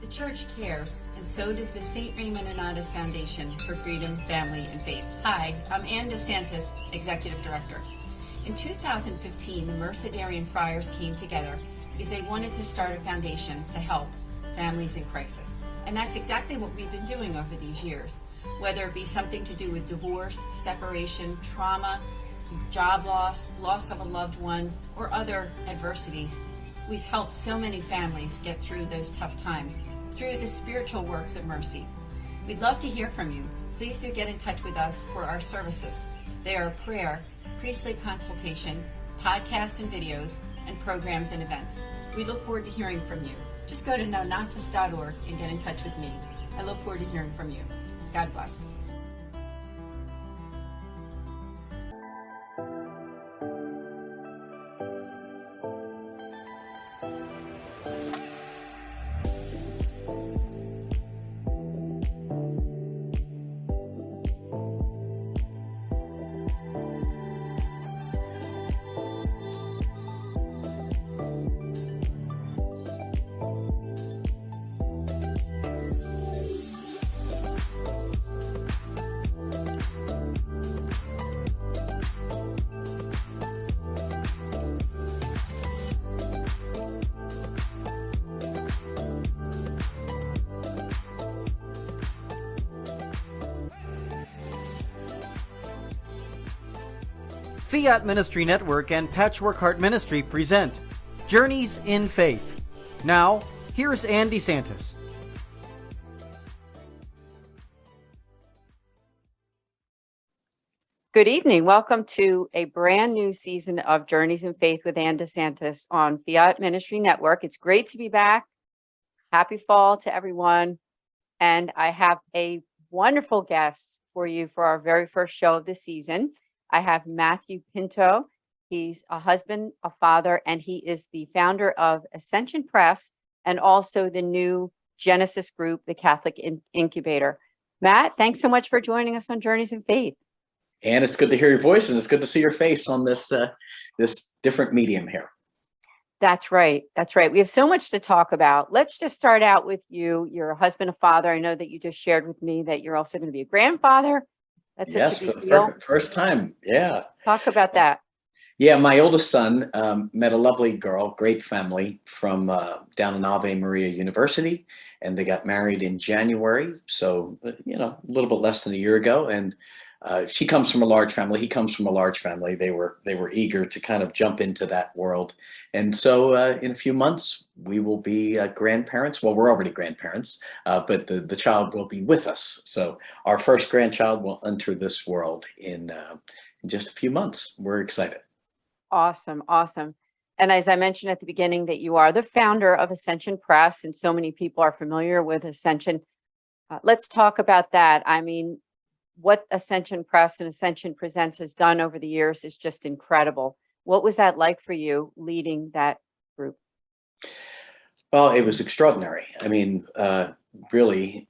The Church cares, and so does the St. Raymond Annadas Foundation for Freedom, Family, and Faith. Hi, I'm Anne DeSantis, Executive Director. In 2015, the Mercedarian Friars came together because they wanted to start a foundation to help families in crisis. And that's exactly what we've been doing over these years. Whether it be something to do with divorce, separation, trauma, job loss, loss of a loved one, or other adversities, we've helped so many families get through those tough times through the spiritual works of mercy. We'd love to hear from you. Please do get in touch with us for our services. They are prayer, priestly consultation, podcasts and videos, and programs and events. We look forward to hearing from you. Just go to nonotus.org and get in touch with me. I look forward to hearing from you. God bless. Fiat Ministry Network and Patchwork Heart Ministry present Journeys in Faith. Now, here's Anne DeSantis. Good evening. Welcome to a brand new season of Journeys in Faith with Anne DeSantis on Fiat Ministry Network. It's great to be back. Happy fall to everyone. And I have a wonderful guest for you for our very first show of the season. I have Matthew Pinto. He's a husband, a father, and he is the founder of Ascension Press and also the new Genesis group, the Catholic Incubator. Matt, thanks so much for joining us on Journeys in Faith. And it's good to hear your voice, and it's good to see your face on this this different medium here. That's right. That's right. We have so much to talk about. Let's just start out with you. You're a husband, a father. I know that you just shared with me that you're also going to be a grandfather. That's yes, such a for big deal. the first time. Yeah. Talk about that. Yeah, my oldest son met a lovely girl, great family from down in Ave Maria University, and they got married in January. So, a little bit less than a year ago. And she comes from a large family. He comes from a large family. They were eager to kind of jump into that world. And so in a few months, we will be grandparents. Well, we're already grandparents, but the child will be with us. So our first grandchild will enter this world in just a few months. We're excited. Awesome. Awesome. And as I mentioned at the beginning, that you are the founder of Ascension Press, and so many people are familiar with Ascension. Let's talk about that. I mean, what Ascension Press and Ascension Presents has done over the years is just incredible. What was that like for you leading that group? Well, it was extraordinary. I mean, really,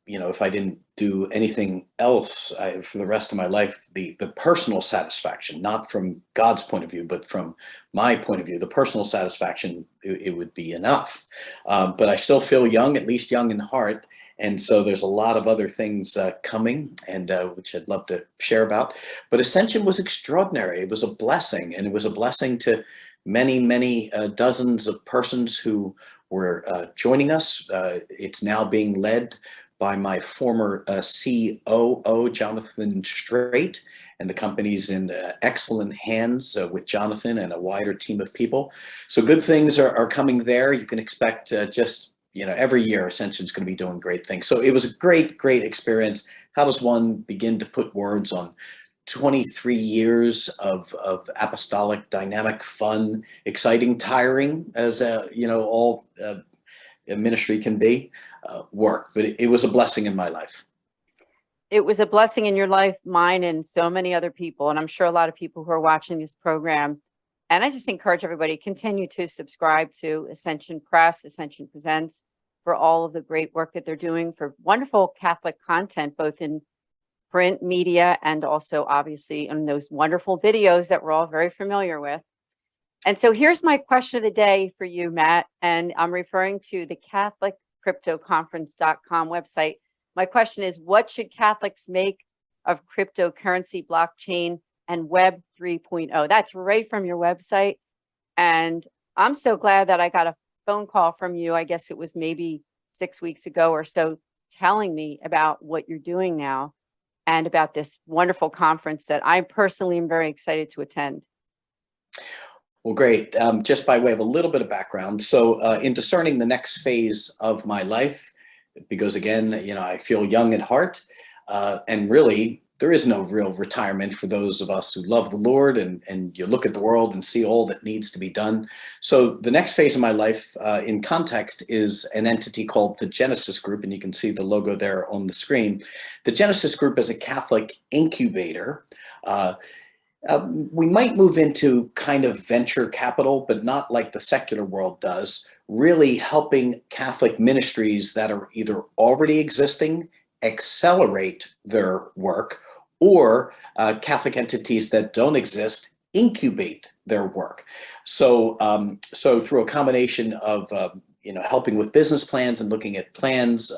if I didn't do anything else for the rest of my life, the personal satisfaction, not from God's point of view, but from my point of view, the personal satisfaction, it would be enough. But I still feel young, at least young in heart. And so there's a lot of other things coming, and which I'd love to share about. But Ascension was extraordinary. It was a blessing, and it was a blessing to many, many dozens of persons who were joining us. It's now being led by my former COO, Jonathan Strait, and the company's in excellent hands with Jonathan and a wider team of people. So good things are coming there. You can expect every year Ascension's going to be doing great things. So it was a great, great experience. How does one begin to put words on 23 years of apostolic, dynamic, fun, exciting, tiring, as all ministry can be, work? But it was a blessing in my life. It was a blessing in your life, mine, and so many other people. And I'm sure a lot of people who are watching this program. And I just encourage everybody, continue to subscribe to Ascension Press, Ascension Presents, for all of the great work that they're doing, for wonderful Catholic content, both in print media and also obviously in those wonderful videos that we're all very familiar with. And so here's my question of the day for you, Matt, and I'm referring to the Catholic cryptoconference.com website. My question is, what should Catholics make of cryptocurrency, blockchain, and Web 3.0? That's right from your website. And I'm so glad that I got a phone call from you. I guess it was maybe 6 weeks ago or so, telling me about what you're doing now and about this wonderful conference that I personally am very excited to attend. Well, great. Just by way of a little bit of background. So in discerning the next phase of my life, because again, I feel young at heart, and really there is no real retirement for those of us who love the Lord, and you look at the world and see all that needs to be done. So the next phase of my life, in context, is an entity called the Genesis Group, and you can see the logo there on the screen. The Genesis Group is a Catholic incubator. We might move into kind of venture capital, but not like the secular world does, really helping Catholic ministries that are either already existing, accelerate their work, or Catholic entities that don't exist, incubate their work. So, through a combination of helping with business plans and looking at plans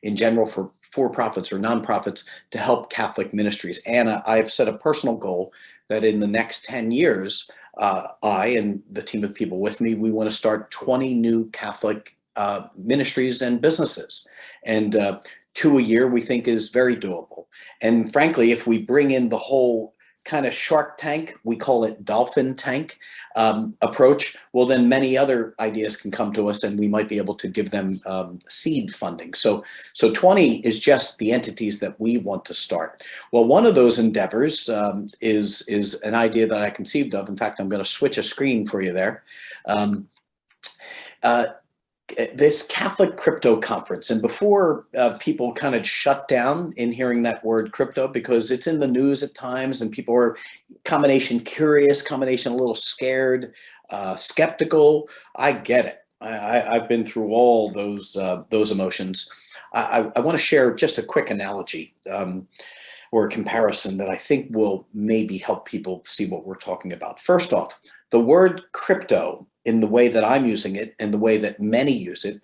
in general for profits or nonprofits to help Catholic ministries. And I've set a personal goal that in the next 10 years, I and the team of people with me, we want to start 20 new Catholic ministries and businesses. And 2 a year we think is very doable. And frankly, if we bring in the whole kind of Shark Tank, we call it dolphin tank approach, well, then many other ideas can come to us and we might be able to give them seed funding. So 20 is just the entities that we want to start. Well, one of those endeavors is an idea that I conceived of. In fact, I'm going to switch a screen for you there. This Catholic crypto conference. And before people kind of shut down in hearing that word crypto, because it's in the news at times and people are combination curious, combination a little scared, skeptical. I get it. I've been through all those emotions. I want to share just a quick analogy or a comparison that I think will maybe help people see what we're talking about. First off, the word crypto, in the way that I'm using it and the way that many use it,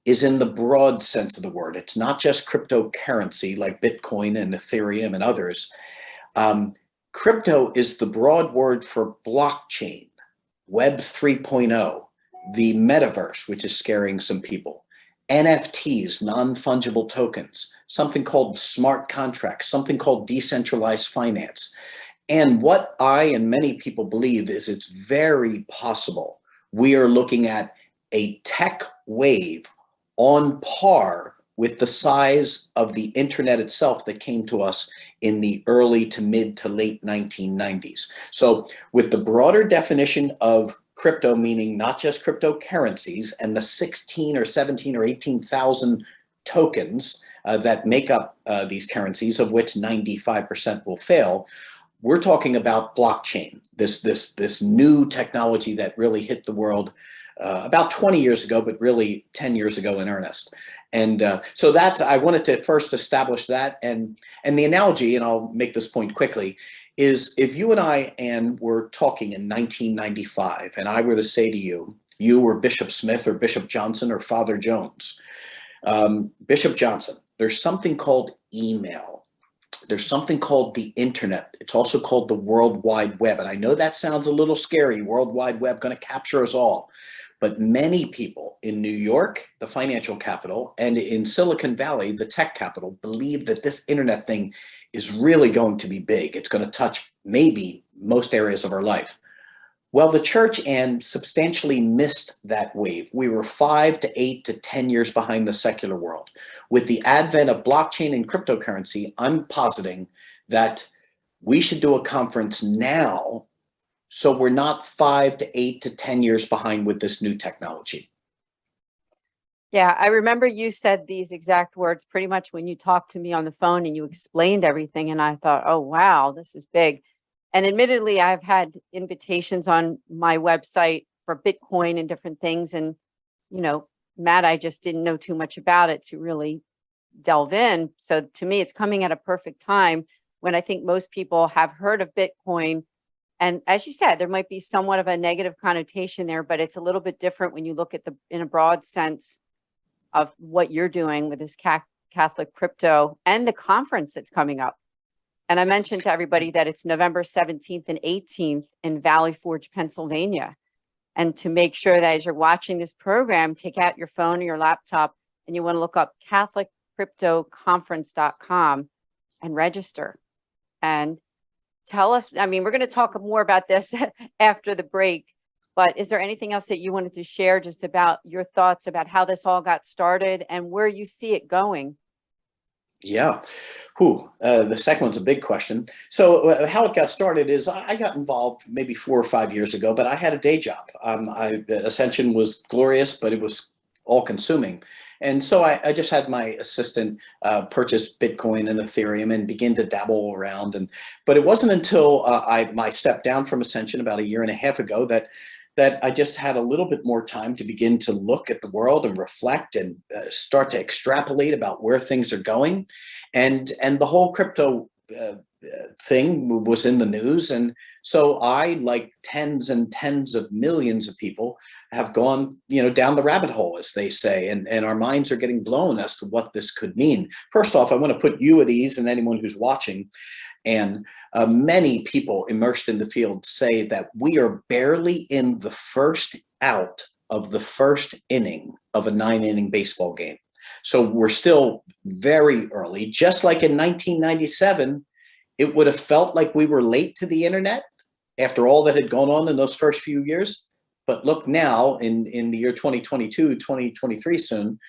is in the broad sense of the word. It's not just cryptocurrency like Bitcoin and Ethereum and others. Crypto is the broad word for blockchain, Web 3.0, the metaverse, which is scaring some people, NFTs, non-fungible tokens, something called smart contracts, something called decentralized finance. And what I and many people believe is it's very possible we are looking at a tech wave on par with the size of the internet itself that came to us in the early to mid to late 1990s. So with the broader definition of crypto, meaning not just cryptocurrencies and the 16 or 17 or 18,000 tokens that make up these currencies, of which 95% will fail, we're talking about blockchain, this new technology that really hit the world about 20 years ago, but really 10 years ago in earnest. And so that I wanted to first establish that. And the analogy, and I'll make this point quickly, is if you and I, Anne, were talking in 1995, and I were to say to you, you or Bishop Smith or Bishop Johnson or Father Jones, Bishop Johnson, there's something called email. There's something called the internet. It's also called the World Wide Web. And I know that sounds a little scary, World Wide Web going to capture us all. But many people in New York, the financial capital, and in Silicon Valley, the tech capital, believe that this internet thing is really going to be big. It's going to touch maybe most areas of our life. Well, the church, Anne, substantially missed that wave. We were 5 to 8 to 10 years behind the secular world. With the advent of blockchain and cryptocurrency, I'm positing that we should do a conference now so we're not 5 to 8 to 10 years behind with this new technology. Yeah, I remember you said these exact words pretty much when you talked to me on the phone and you explained everything. And I thought, oh, wow, this is big. And admittedly, I've had invitations on my website for Bitcoin and different things. And, Matt, I just didn't know too much about it to really delve in. So to me, it's coming at a perfect time when I think most people have heard of Bitcoin. And as you said, there might be somewhat of a negative connotation there, but it's a little bit different when you look at in a broad sense, of what you're doing with this Catholic crypto and the conference that's coming up. And I mentioned to everybody that it's November 17th and 18th in Valley Forge, Pennsylvania. And to make sure that as you're watching this program, take out your phone or your laptop and you want to look up CatholicCryptoConference.com and register. And tell us, I mean, we're going to talk more about this after the break, but is there anything else that you wanted to share just about your thoughts about how this all got started and where you see it going? Yeah. The second one's a big question. So how it got started is I got involved maybe 4 or 5 years ago, but I had a day job. Ascension was glorious, but it was all consuming. And so I just had my assistant purchase Bitcoin and Ethereum and begin to dabble around. But it wasn't until I stepped down from Ascension about 1.5 years ago that I just had a little bit more time to begin to look at the world and reflect and start to extrapolate about where things are going. And the whole crypto thing was in the news. And so I, like tens and tens of millions of people, have gone, down the rabbit hole, as they say, and our minds are getting blown as to what this could mean. First off, I want to put you at ease and anyone who's watching. And many people immersed in the field say that we are barely in the first out of the first inning of a 9-inning baseball game. So we're still very early. Just like in 1997, it would have felt like we were late to the internet after all that had gone on in those first few years. But look now, in the year 2022, 2023 soon,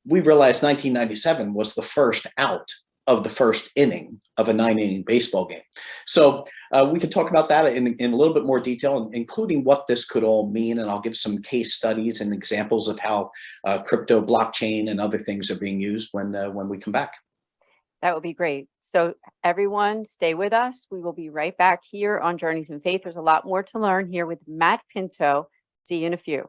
we realized 1997 was the first out of the first inning of a 9-inning baseball game. So we could talk about that in a little bit more detail, including what this could all mean. And I'll give some case studies and examples of how crypto, blockchain, and other things are being used when we come back. That would be great. So everyone stay with us. We will be right back here on Journeys in Faith. There's a lot more to learn here with Matt Pinto. See you in a few.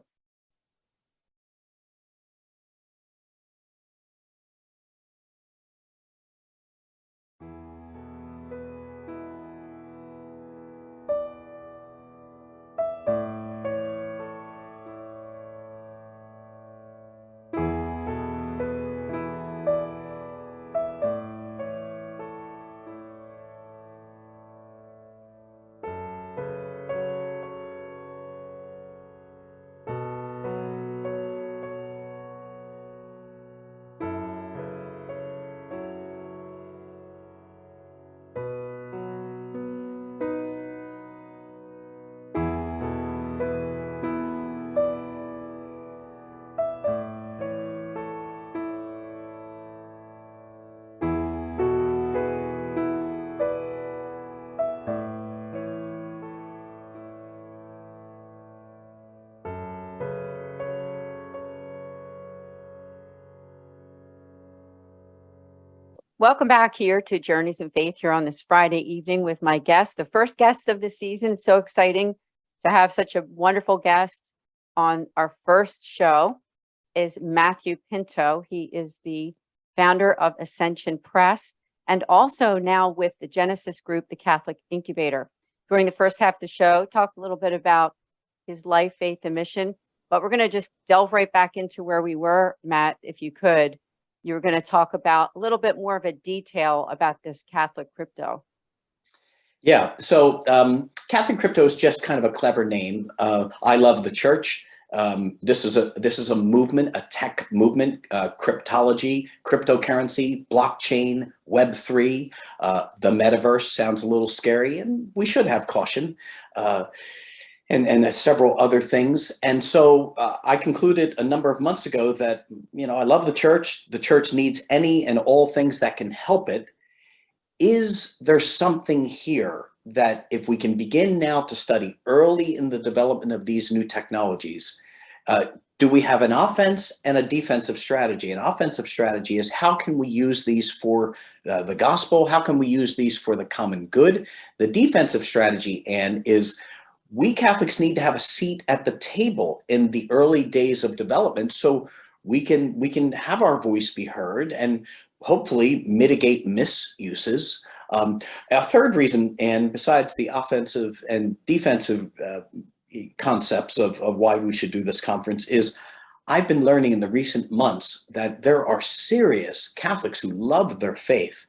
Welcome back here to Journeys in Faith here on this Friday evening with my guest, the first guest of the season. So exciting to have such a wonderful guest on our first show is Matthew Pinto. He is the founder of Ascension Press and also now with the Genesis Group, the Catholic Incubator. During the first half of the show, talk a little bit about his life, faith, and mission, but we're going to just delve right back into where we were, Matt, if you could. You were going to talk about a little bit more of a detail about this Catholic crypto. Yeah, so Catholic crypto is just kind of a clever name. I love the church. This is a movement, a tech movement, cryptology, cryptocurrency, blockchain, Web3. The metaverse sounds a little scary, and we should have caution. And several other things. And so I concluded a number of months ago that, I love the church. The church needs any and all things that can help it. Is there something here that if we can begin now to study early in the development of these new technologies, do we have an offense and a defensive strategy? An offensive strategy is how can we use these for the gospel? How can we use these for the common good? The defensive strategy, Anne, is we Catholics need to have a seat at the table in the early days of development so we can have our voice be heard and hopefully mitigate misuses. A third reason, and besides the offensive and defensive concepts of why we should do this conference, is I've been learning in the recent months that there are serious Catholics who love their faith,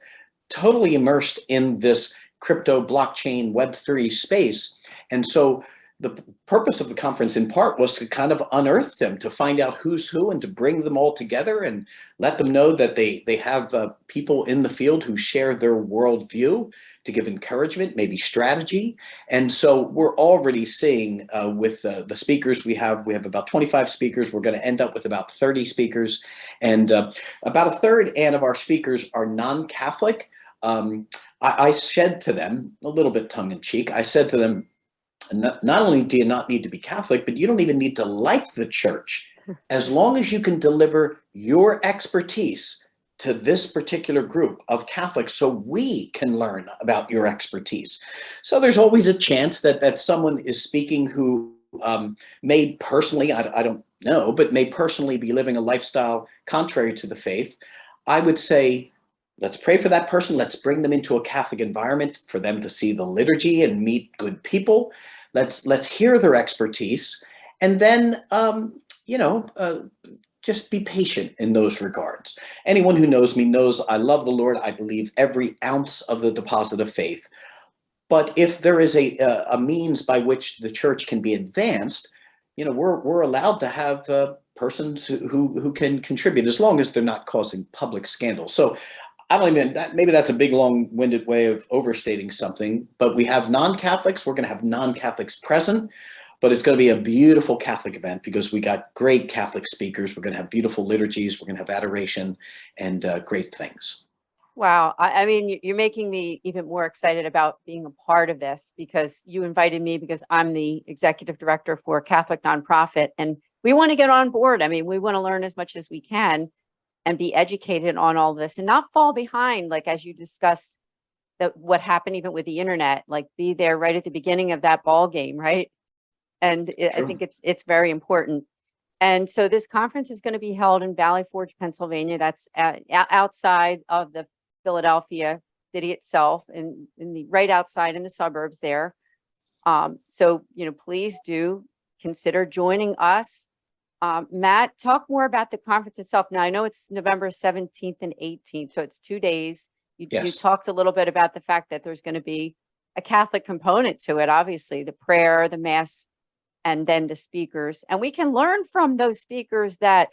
totally immersed in this crypto, blockchain, Web3 space. And so the purpose of the conference in part was to kind of unearth them, to find out who's who and to bring them all together and let them know that they have people in the field who share their worldview, to give encouragement, maybe strategy. And so we're already seeing with the speakers we have about 25 speakers. We're going to end up with about 30 speakers, and about a third, and of our speakers are non-Catholic. I said to them, a little bit tongue-in-cheek, I said to them, not only do you not need to be Catholic, but you don't even need to like the church, as long as you can deliver your expertise to this particular group of Catholics so we can learn about your expertise. So there's always a chance that someone is speaking who may personally, I don't know, but may personally be living a lifestyle contrary to the faith. I would say, let's pray for that person. Let's bring them into a Catholic environment for them to see the liturgy and meet good people. Let's hear their expertise, and then just be patient in those regards. Anyone who knows me knows I love the Lord. I believe every ounce of the deposit of faith. But if there is a means by which the church can be advanced, we're allowed to have persons who can contribute, as long as they're not causing public scandal. So I don't even, maybe that's a big, long-winded way of overstating something, but we have non-Catholics. We're going to have non-Catholics present, but it's going to be a beautiful Catholic event because we got great Catholic speakers. We're going to have beautiful liturgies. We're going to have adoration and great things. Wow. I mean, you're making me even more excited about being a part of this, because you invited me because I'm the executive director for a Catholic nonprofit, and we want to get on board. I mean, we want to learn as much as we can and be educated on all this and not fall behind, like as you discussed, what happened even with the internet, like be there right at the beginning of that ball game, right? And I think it's very important. And so this conference is going to be held in Valley Forge, Pennsylvania. That's outside of the Philadelphia city itself, and right outside in the suburbs there. So please do consider joining us. Matt, talk more about the conference itself. Now, I know it's November 17th and 18th, so it's 2 days. You talked a little bit about the fact that there's going to be a Catholic component to it, obviously, the prayer, the Mass, and then the speakers. And we can learn from those speakers that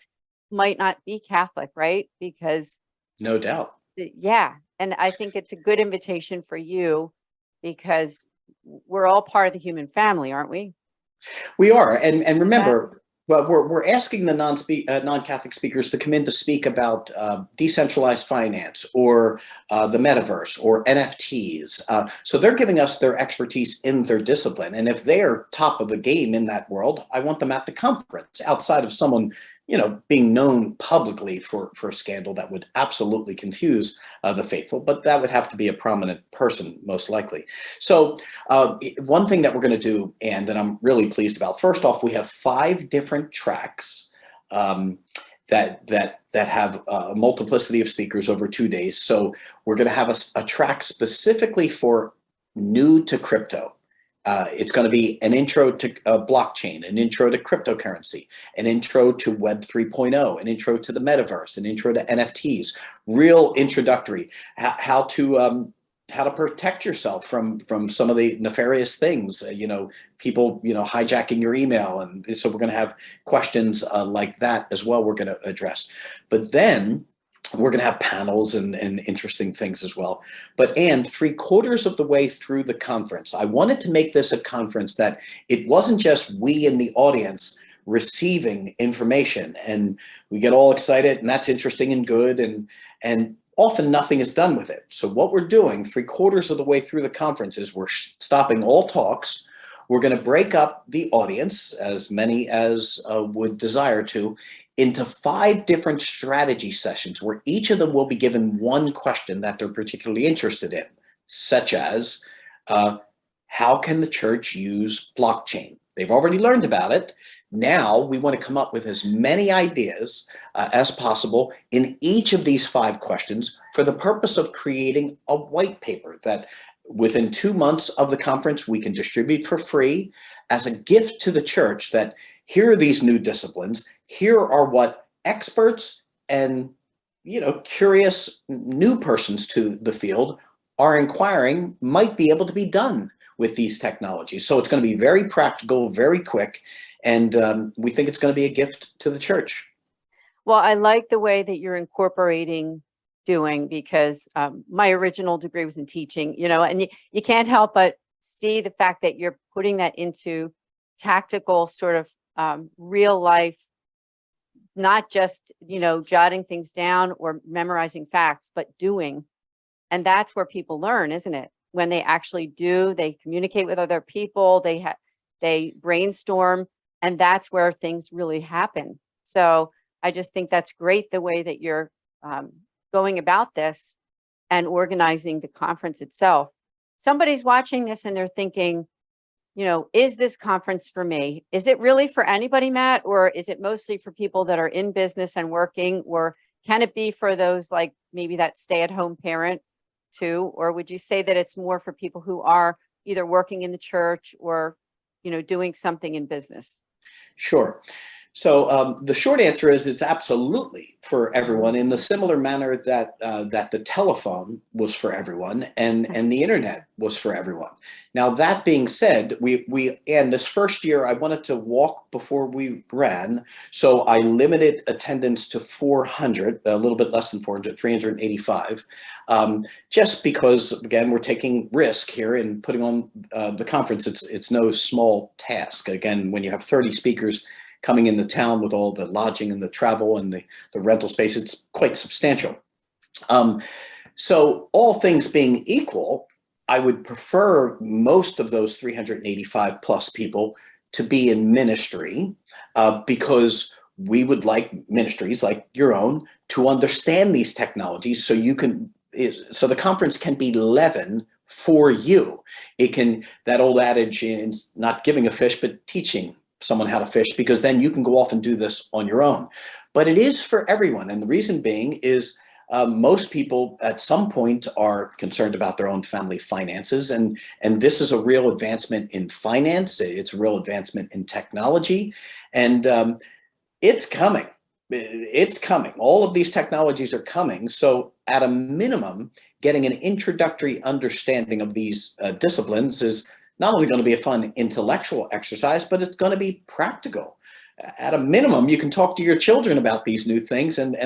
might not be Catholic, right? Because no doubt. Yeah. And I think it's a good invitation for you, because we're all part of the human family, aren't we? We are. And remember, well, we're asking the non-Catholic speakers to come in to speak about decentralized finance or the metaverse or NFTs. So they're giving us their expertise in their discipline. And if they're top of the game in that world, I want them at the conference, outside of someone being known publicly for a scandal that would absolutely confuse the faithful, but that would have to be a prominent person, most likely. So one thing that we're going to do, and that I'm really pleased about, first off, we have 5 different tracks that have a multiplicity of speakers over 2 days. So we're going to have a track specifically for new to crypto. It's going to be an intro to blockchain, an intro to cryptocurrency, an intro to Web 3.0, an intro to the metaverse, an intro to NFTs, real introductory, how to protect yourself from some of the nefarious things, people, hijacking your email. And so we're going to have questions like that as well we're going to address. But then we're going to have panels and interesting things as well. But Anne, 3/4 of the way through the conference, I wanted to make this a conference that it wasn't just we in the audience receiving information and we get all excited and that's interesting and good, and often nothing is done with it. So what we're doing 3/4 of the way through the conference is we're stopping all talks. We're going to break up the audience, as many as would desire to, into 5 different strategy sessions where each of them will be given one question that they're particularly interested in, such as how can the church use blockchain? They've already learned about it. Now we want to come up with as many ideas as possible in each of these 5 questions for the purpose of creating a white paper that within 2 months of the conference we can distribute for free as a gift to the church, that here are these new disciplines. Here are what experts and, curious new persons to the field are inquiring might be able to be done with these technologies. So it's going to be very practical, very quick, and we think it's going to be a gift to the church. Well, I like the way that you're incorporating doing, because my original degree was in teaching, and you can't help but see the fact that you're putting that into tactical sort of real life, not just, jotting things down or memorizing facts, but doing. And that's where people learn, isn't it? When they actually do, they communicate with other people, they brainstorm, and that's where things really happen. So I just think that's great, the way that you're going about this and organizing the conference itself. Somebody's watching this and they're thinking, is this conference for me? Is it really for anybody, Matt? Or is it mostly for people that are in business and working? Or can it be for those, like maybe that stay-at-home parent too? Or would you say that it's more for people who are either working in the church or, doing something in business? Sure. So the short answer is it's absolutely for everyone, in the similar manner that that the telephone was for everyone and the internet was for everyone. Now, that being said, and this first year I wanted to walk before we ran, so I limited attendance to 400, a little bit less than 400, 385, just because, again, we're taking risk here in putting on the conference. It's no small task. Again, when you have 30 speakers coming into town with all the lodging and the travel and the rental space, it's quite substantial. So all things being equal, I would prefer most of those 385 plus people to be in ministry, because we would like ministries like your own to understand these technologies, so so the conference can be leaven for you. It can, that old adage is not giving a fish, but teaching someone how to fish, because then you can go off and do this on your own. But it is for everyone. And the reason being is most people at some point are concerned about their own family finances. And this is a real advancement in finance. It's a real advancement in technology. And it's coming. It's coming. All of these technologies are coming. So at a minimum, getting an introductory understanding of these disciplines is not only going to be a fun intellectual exercise, but it's going to be practical. At a minimum, you can talk to your children about these new things, and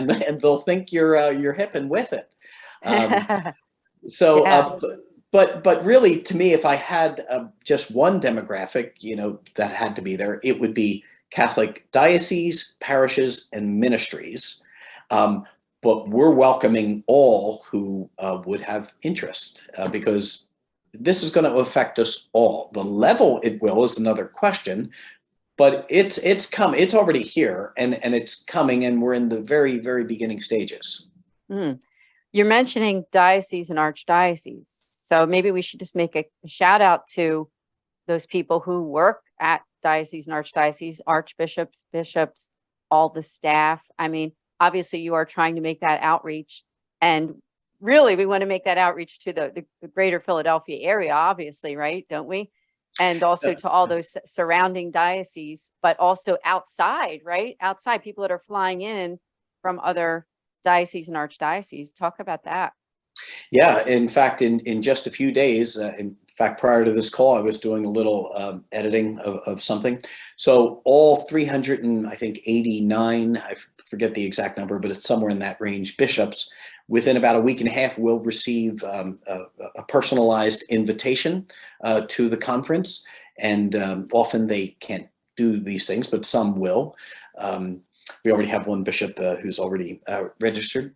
they'll think you're hip and with it. But really, to me, if I had just one demographic, that had to be there, it would be Catholic dioceses, parishes, and ministries. But we're welcoming all who would have interest, because this is going to affect us all. The level it will is another question, but it's come. It's already here, and it's coming, and we're in the very, very beginning stages. You're mentioning dioceses and archdioceses, so maybe we should just make a shout out to those people who work at dioceses and archdioceses, archbishops, bishops, all the staff. I mean, obviously, you are trying to make that outreach, and really, we want to make that outreach to the greater Philadelphia area, obviously, right? Don't we? And also to all those surrounding dioceses, but also outside, right? Outside, people that are flying in from other dioceses and archdioceses. Talk about that. Yeah, in fact, in just a few days, in fact, prior to this call, I was doing a little editing of something. So all 389, I forget the exact number, but it's somewhere in that range, bishops, within about a week and a half, will receive a personalized invitation to the conference. And often they can't do these things, but some will. We already have one bishop who's already registered.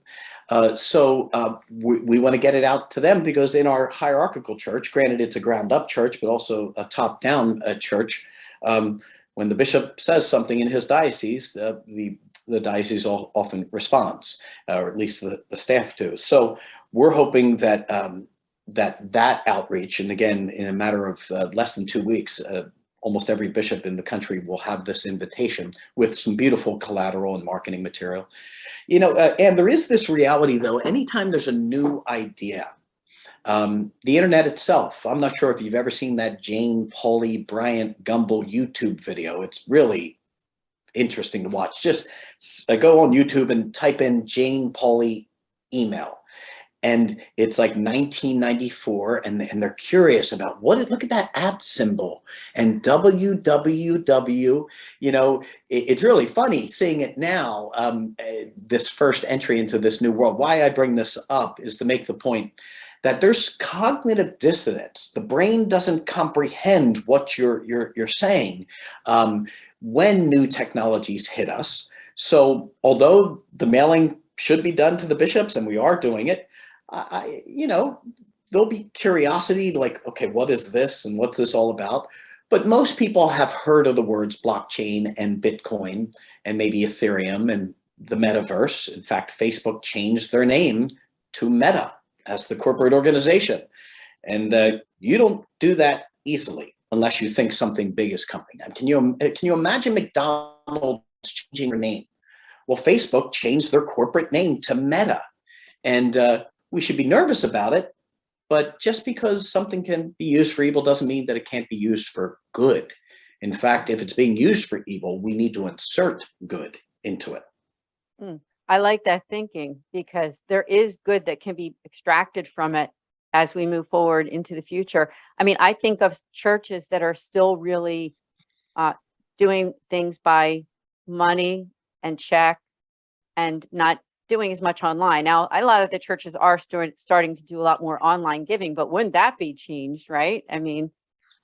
So we want to get it out to them, because in our hierarchical church, granted it's a ground up church, but also a top down church, when the bishop says something in his diocese, the diocese often responds, or at least the staff do. So we're hoping that that outreach, and again, in a matter of less than 2 weeks, almost every bishop in the country will have this invitation with some beautiful collateral and marketing material. And there is this reality, though, anytime there's a new idea, the internet itself, I'm not sure if you've ever seen that Jane Pauley Bryant Gumbel YouTube video. It's really interesting to watch. Just go on YouTube and type in Jane Pauley email. And it's like 1994, and they're curious about look at that @ symbol and www. It's really funny seeing it now. This first entry into this new world. Why I bring this up is to make the point that there's cognitive dissonance. The brain doesn't comprehend what you're saying when new technologies hit us. So although the mailing should be done to the bishops, and we are doing it, there'll be curiosity like, okay, what is this and what's this all about? But most people have heard of the words blockchain and Bitcoin and maybe Ethereum and the metaverse. In fact, Facebook changed their name to Meta as the corporate organization. And you don't do that easily unless you think something big is coming. Can you imagine McDonald's changing their name? Well, Facebook changed their corporate name to Meta. And we should be nervous about it, but just because something can be used for evil doesn't mean that it can't be used for good. In fact, if it's being used for evil, we need to insert good into it. I like that thinking, because there is good that can be extracted from it as we move forward into the future. I mean, I think of churches that are still really doing things by money and check and not doing as much online. Now, a lot of the churches are starting to do a lot more online giving, but wouldn't that be changed, right? I mean,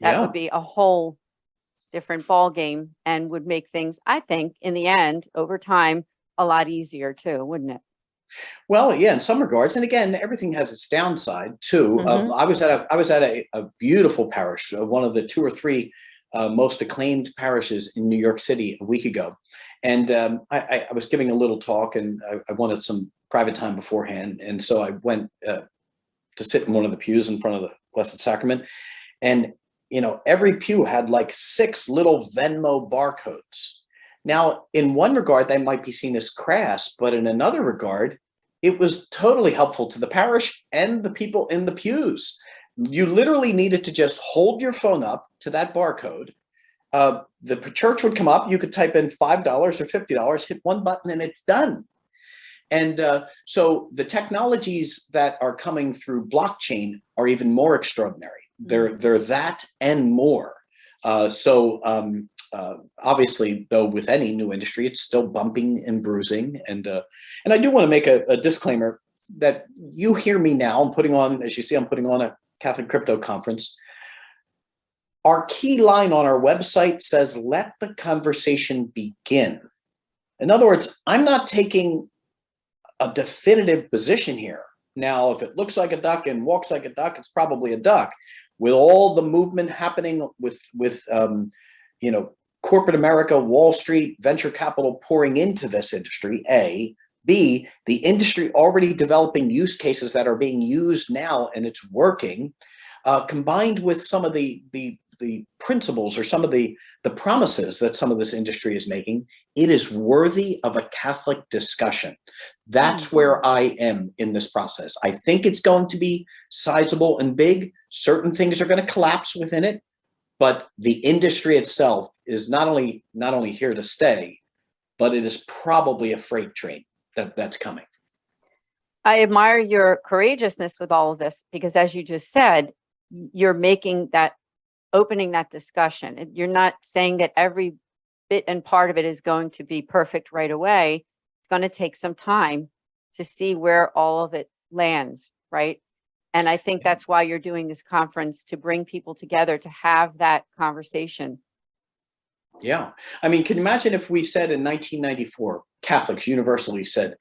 that would be a whole different ball game and would make things, I think, in the end, over time, a lot easier too, wouldn't it? Well, yeah, in some regards, and again, everything has its downside too. I was at a beautiful parish, one of the 2 or 3 most acclaimed parishes in New York City a week ago. And I was giving a little talk, and I wanted some private time beforehand. And so I went to sit in one of the pews in front of the Blessed Sacrament. And, every pew had like 6 little Venmo barcodes. Now, in one regard, they might be seen as crass, but in another regard, it was totally helpful to the parish and the people in the pews. You literally needed to just hold your phone up to that barcode. The church would come up, you could type in $5 or $50, hit one button, and it's done. And so the technologies that are coming through blockchain are even more extraordinary. They're that and more. Obviously, though, with any new industry, it's still bumping and bruising. And I do want to make a disclaimer that you hear me now. I'm putting on a Catholic crypto conference. Our key line on our website says, "Let the conversation begin." In other words, I'm not taking a definitive position here. Now, if it looks like a duck and walks like a duck, it's probably a duck. With all the movement happening with corporate America, Wall Street, venture capital pouring into this industry, A. B, the industry already developing use cases that are being used now and it's working, combined with some of the principles or some of the promises that some of this industry is making, it is worthy of a Catholic discussion. That's where I am in this process. I think it's going to be sizable and big. Certain things are going to collapse within it, but the industry itself is not only here to stay, but it is probably a freight train that's coming. I admire your courageousness with all of this, because as you just said, you're opening that discussion. You're not saying that every bit and part of it is going to be perfect right away. It's going to take some time to see where all of it lands, right? And I think that's why you're doing this conference, to bring people together to have that conversation. Yeah. I mean, can you imagine if we said in 1994, Catholics universally said,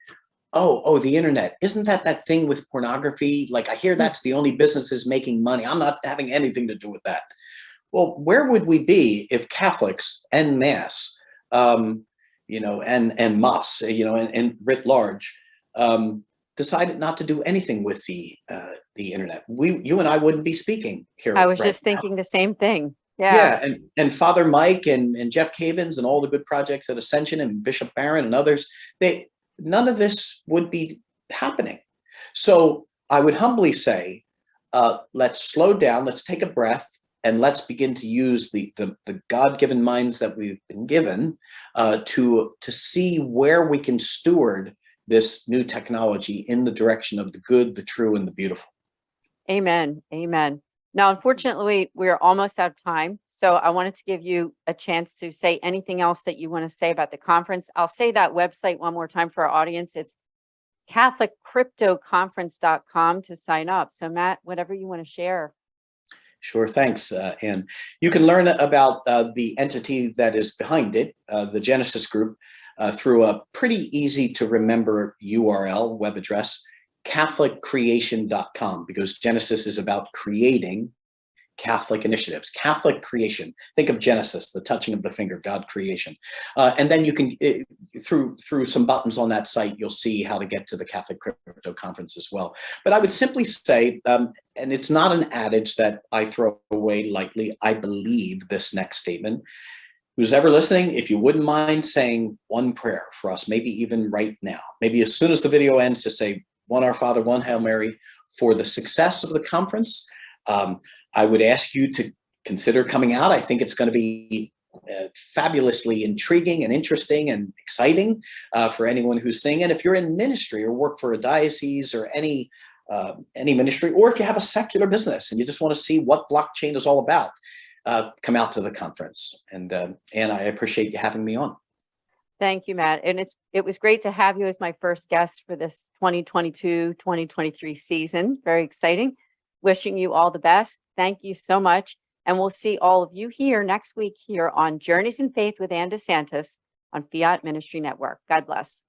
oh, the internet, isn't that thing with pornography? Like, I hear that's the only businesses making money. I'm not having anything to do with that. Well, where would we be if Catholics en masse, and masse, and writ large, decided not to do anything with the internet? You and I wouldn't be speaking here. I was just thinking the same thing. Yeah. Yeah. And Father Mike and Jeff Cavins and all the good projects at Ascension and Bishop Barron and others, none of this would be happening. So I would humbly say, let's slow down, let's take a breath, and let's begin to use the God-given minds that we've been given to see where we can steward this new technology in the direction of the good, the true, and the beautiful. Amen. Amen. Now, unfortunately, we're almost out of time. So I wanted to give you a chance to say anything else that you want to say about the conference. I'll say that website one more time for our audience. It's CatholicCryptoConference.com to sign up. So Matt, whatever you want to share. Sure, thanks, Anne. You can learn about the entity that is behind it, the Genesis Group, through a pretty easy to remember URL, web address, CatholicCreation.com, because Genesis is about creating Catholic initiatives, Catholic creation. Think of Genesis, the touching of the finger, God creation. And then you can, through some buttons on that site, you'll see how to get to the Catholic Crypto Conference as well. But I would simply say, and it's not an adage that I throw away lightly, I believe this next statement. Who's ever listening, if you wouldn't mind saying one prayer for us, maybe even right now, maybe as soon as the video ends, to say one Our Father, one Hail Mary, for the success of the conference. I would ask you to consider coming out. I think it's going to be fabulously intriguing and interesting and exciting for anyone who's seeing it. If you're in ministry or work for a diocese or any ministry, or if you have a secular business and you just want to see what blockchain is all about, come out to the conference. And I appreciate you having me on. Thank you, Matt. And it was great to have you as my first guest for this 2022-2023 season. Very exciting. Wishing you all the best. Thank you so much. And we'll see all of you here next week here on Journeys in Faith with Anne DeSantis on Fiat Ministry Network. God bless.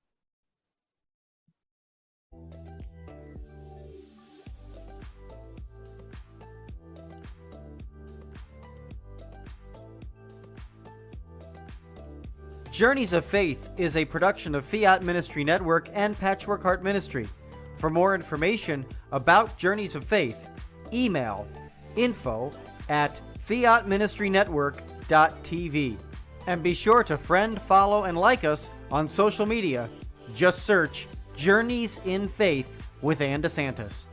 Journeys of Faith is a production of Fiat Ministry Network and Patchwork Heart Ministry. For more information about Journeys of Faith, email info@fiatministrynetwork.tv. And be sure to friend, follow, and like us on social media. Just search Journeys in Faith with Anne DeSantis.